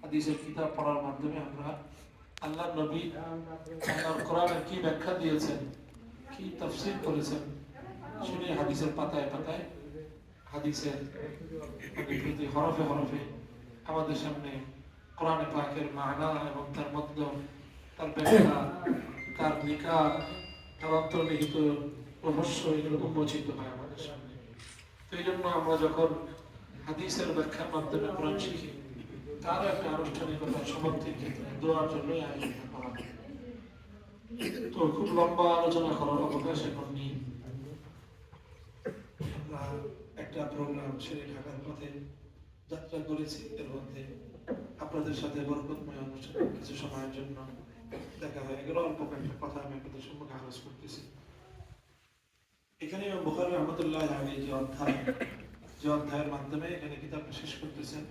হাদিসের কিতাব পড়ার মাধ্যমে আমরা আল্লাহ নবী আল্লাহর কোরআনের কি ব্যাখ্যা দিয়েছেন, কি তাফসীর করেছেন, সেটাই হাদিসের পাতায় পাতায়, হাদিসের প্রতি হরফে হরফে আমাদের সামনে কোরআনে পাকের মানা এবং তার মধ্যে তার ব্যাখ্যা, তার নিকাহ, তার অন্তর্নিহিত রহস্য এগুলো উন্মোচিত হয় আমাদের সামনে। তো এই জন্য আমরা যখন হাদিসের ব্যাখ্যার মাধ্যমে কোরআন শিখি, তার একটা আনুষ্ঠানিকতা সমাপ্তির ক্ষেত্রে দোয়ার জন্যই আয়োজন করা হয়। তো খুব লম্বা আলোচনা করার অবকাশ এখন নেই। আমরা একটা প্রোগ্রাম সেরে ঢাকার পথে যাত্রা করেছি, এর মধ্যে আপনাদের সাথে বরকতময় অনুষ্ঠানে কিছু সময়ের জন্য দেখা হয়ে গেল। অল্প কয়েকটা কথা আমি আপনাদের সম্মুখে আলোচ করতেছি। এখানে বুখারী রাহমাতুল্লাহ আলাইহি যে অধ্যায়ের মাধ্যমে এখানে কিতাবটা শেষ করতেছেন,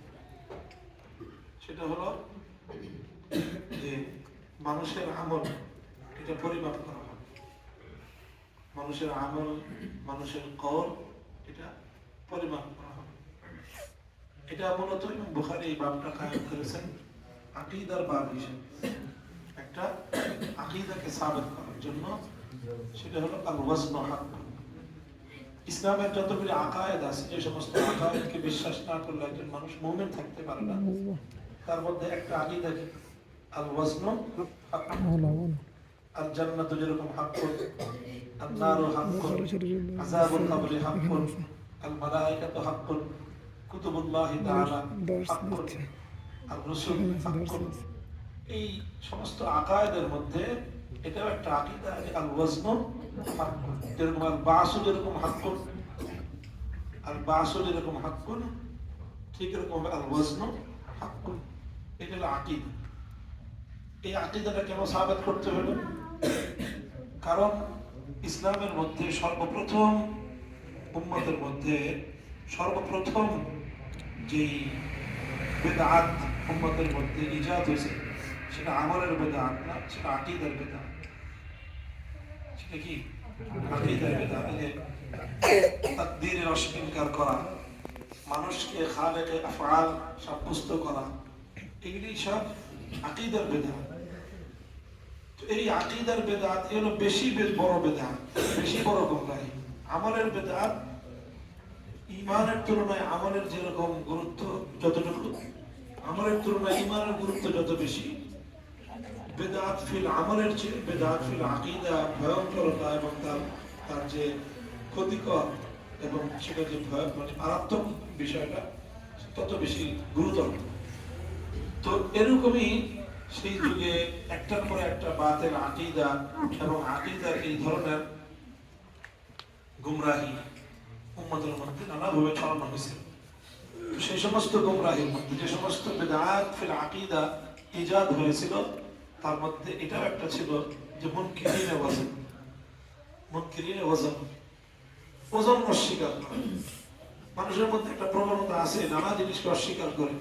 সেটা হলো যে মানুষের আমল এটা পরিমাপ করা হবে। মানুষের আমল, মানুষের কওল এটা পরিমাপ করা হবে। এটা মূলত ইমাম বুখারী এই বাবটা কায়েম করেছেন আকীদার বাব হিসেবে, একটা আকীদাকে সাবিত করার জন্য। সেটা হলো আল ওয়াজন হক। ইসলামের যতগুলি আকায়েদ আছে, যে সমস্ত আকায়েদকে বিশ্বাস না করলে একজন মানুষ মুমিন থাকতে পারে না, তার মধ্যে একটা আকীদা কি আল ওয়াজন হক। আল জান্নাতু যেরকম হাক্কুন, আন নারু হাক্কুন, আযাবুল কবরি হাক্কুন, আল মালায়েকাতু হাক্কুন, কুতুবুল্লাহি তাআলা হাক্কুন, আর রাসূল হাক্কুন। এই সমস্ত আকায়েদের মধ্যে এটাও একটা আকীদা আল ওয়াজন হাক্কুন। যেরকম আল বাসু যেরকম হাক্কুন, আল বাসু যেরকম হাক্কুন, ঠিক এরকম আল ওয়াজন হাক্কুন। এটা হলো আকীদা। এই আকীদাটা কেন সাবিত করতে হলো? কারণ ইসলামের মধ্যে সর্বপ্রথম, উম্মতের মধ্যে সর্বপ্রথম যেই বেদাত উম্মতের মধ্যে ইজাদ হয়েছে, সেটা আমলের বেদাত না, সেটা আকীদার বেদাত। সেটা কি আকীদার বেদাত। যে তাকদীরের অস্বীকার করা, মানুষকে খালেকে আফআল সাব্যস্ত করা, এগুলি সব আকীদার বেদাত। এই আকীদার বেদাত এগুলো বেশি বড় বেদাত, বেশি বড় গোমরাহি। আমলের বেদাত ঈমানের তুলনায় আমলের যেরকম গুরুত্ব যতটুকু, আমলের তুলনায় ঈমানের গুরুত্ব যত বেশি, বেদাত ফিল আমলের চেয়ে বেদাত ফিল আকীদা ভয়ঙ্করতা এবং তার যে ক্ষতিকর এবং সেটা যে মানে মারাত্মক বিষয়টা তত বেশি গুরুতর। তো এরকমই সেই যুগে একটার পর একটা বাতিল আকীদা এবং আকীদার এই ধরনের গুমরাহি উম্মতের মধ্যে নানাভাবে ছড়ানো হয়েছে। সেই সমস্ত গুমরাহির মধ্যে যে সমস্ত বিদআত ফিল আকীদা ইজাদ হয়েছিল, তার মধ্যে এটাও একটা ছিল যে মুনকিরিনে ওয়াজন। মুনকিরিনে ওয়াজন, ওজন অস্বীকার করে। মানুষের মধ্যে একটা প্রবণতা আছে নানা জিনিসকে অস্বীকার করে,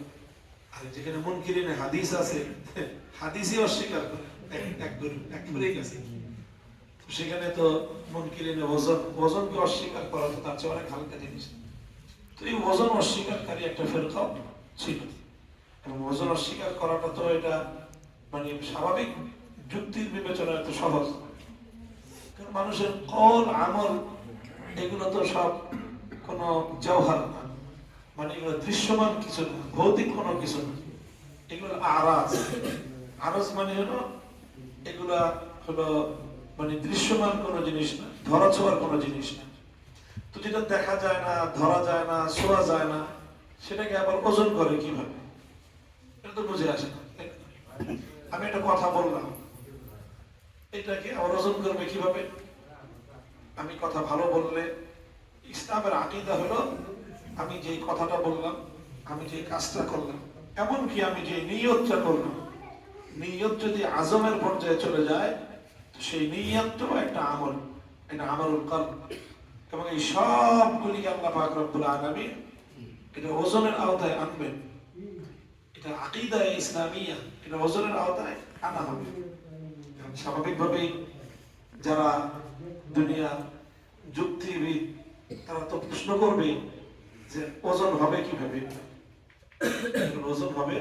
আর যেখানে মুনকিরিনে হাদিস আছে, হাদিসই অস্বীকার করে এক করেই গেছে। সেখানে তো মুনকিরিনে ওজনকে অস্বীকার করা তো তার চেয়ে অনেক হালকা জিনিস। তো এই ওজন অস্বীকারী একটা ফেরকা ছিল, এবং ওজন অস্বীকার করাটা তো এটা মানে স্বাভাবিক যুক্তির বিবেচনায় এত সহজ। কারণ মানুষের কওল আমল এগুলো তো সব কোনো জওহার না, মানে এগুলো দৃশ্যমান কিছু না, ভৌতিক কোনো কিছু না। এগুলো আরাজ। আরাজ মানে হলো এগুলা হলো মানে দৃশ্যমান কোনো জিনিস না, ধরা ছোঁয়ার কোনো জিনিস না। তো যেটা দেখা যায় না, ধরা যায় না, ছোঁয়া যায় না, সেটাকে আবার ওজন করে কিভাবে? এটা তো বুঝে আসে না। আমি একটা কথা বললাম, এটাকে আবার ওজন করবে কিভাবে? আমি কথা ভালো বললে, ইসলামের আকীদা হলো আমি যে কথাটা বললাম, আমি যে কাজটা করলাম, এমনকি আমি যে নিয়তটা করলাম, নিয়ত যদি আজমের পর্যায়ে চলে যায়, সেই নিয়তটাও একটা আমল, এটা আমলুল কলব। এবং এই সবগুলি আল্লাহ পাক রব্বুল আলামিন এটা ওজনের আওতায় আনবেন। এটা আকীদা ইসলামিয়া, এটা ওজনের আওতায় আনা হবে। স্বাভাবিকভাবেই যারা দুনিয়া যুক্তিবিদ, তারা তো প্রশ্ন করবে যে ওজন হবে কিভাবে? ওজন হবে